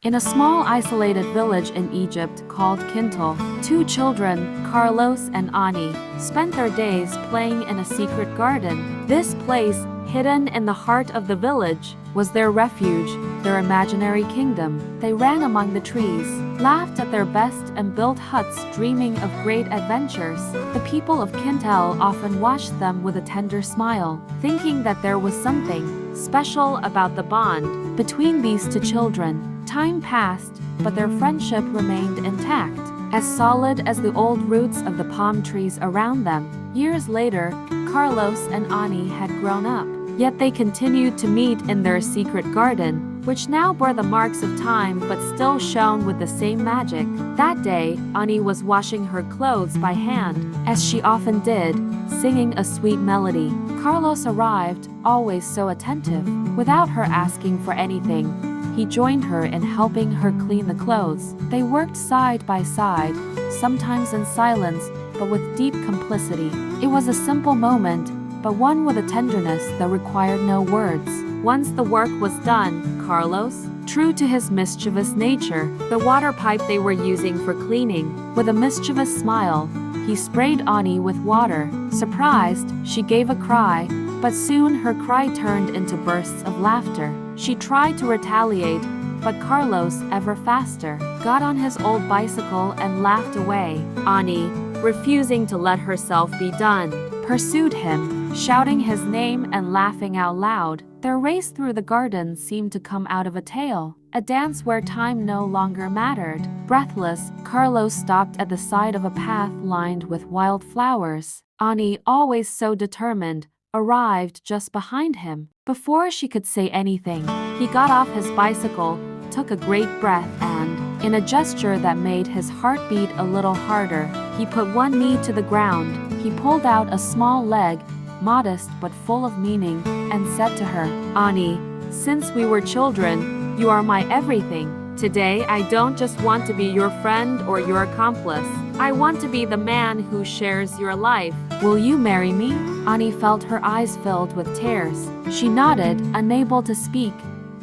In a small isolated village in Egypt called Kintélé, two children, Karlos and Ani, spent their days playing in a secret garden. This place, hidden in the heart of the village, was their refuge, their imaginary kingdom. They ran among the trees, laughed at their best and built huts dreaming of great adventures. The people of Kintélé often watched them with a tender smile, thinking that there was something special about the bond between these two children. Time passed, but their friendship remained intact, as solid as the old roots of the palm trees around them. Years later, Karlos and Ani had grown up, yet they continued to meet in their secret garden, which now bore the marks of time but still shone with the same magic. That day, Ani was washing her clothes by hand, as she often did, singing a sweet melody. Karlos arrived, always so attentive. Without her asking for anything, he joined her in helping her clean the clothes. They worked side by side, sometimes in silence, but with deep complicity. It was a simple moment, but one with a tenderness that required no words. Once the work was done, Karlos, true to his mischievous nature, the water pipe they were using for cleaning, with a mischievous smile, he sprayed Ani with water. Surprised, she gave a cry, but soon her cry turned into bursts of laughter. She tried to retaliate, but Karlos, ever faster, got on his old bicycle and laughed away. Ani, refusing to let herself be done, pursued him, shouting his name and laughing out loud. Their race through the garden seemed to come out of a tale, a dance where time no longer mattered. Breathless, Karlos stopped at the side of a path lined with wild flowers. Ani, always so determined, arrived just behind him. Before she could say anything, he got off his bicycle, took a great breath and, in a gesture that made his heart beat a little harder, he put one knee to the ground. He pulled out a small leg, modest but full of meaning, and said to her, "Ani, since we were children, you are my everything. Today I don't just want to be your friend or your accomplice. I want to be the man who shares your life. Will you marry me?" Ani felt her eyes filled with tears. She nodded, unable to speak,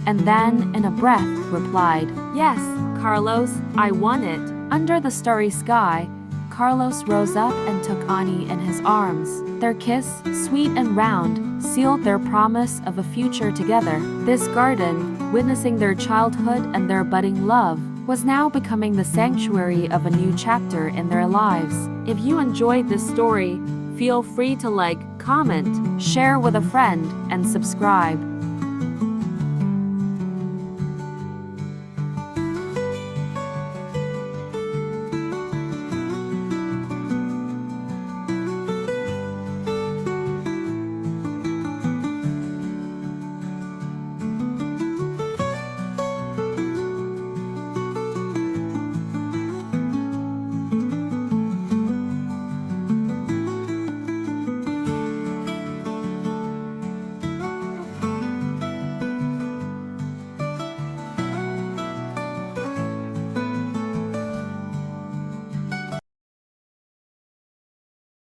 and then, in a breath, replied, "Yes, Karlos, I want it." Under the starry sky, Karlos rose up and took Ani in his arms. Their kiss, sweet and round, sealed their promise of a future together. This garden, witnessing their childhood and their budding love, was now becoming the sanctuary of a new chapter in their lives. If you enjoyed this story, feel free to like, comment, share with a friend, and subscribe.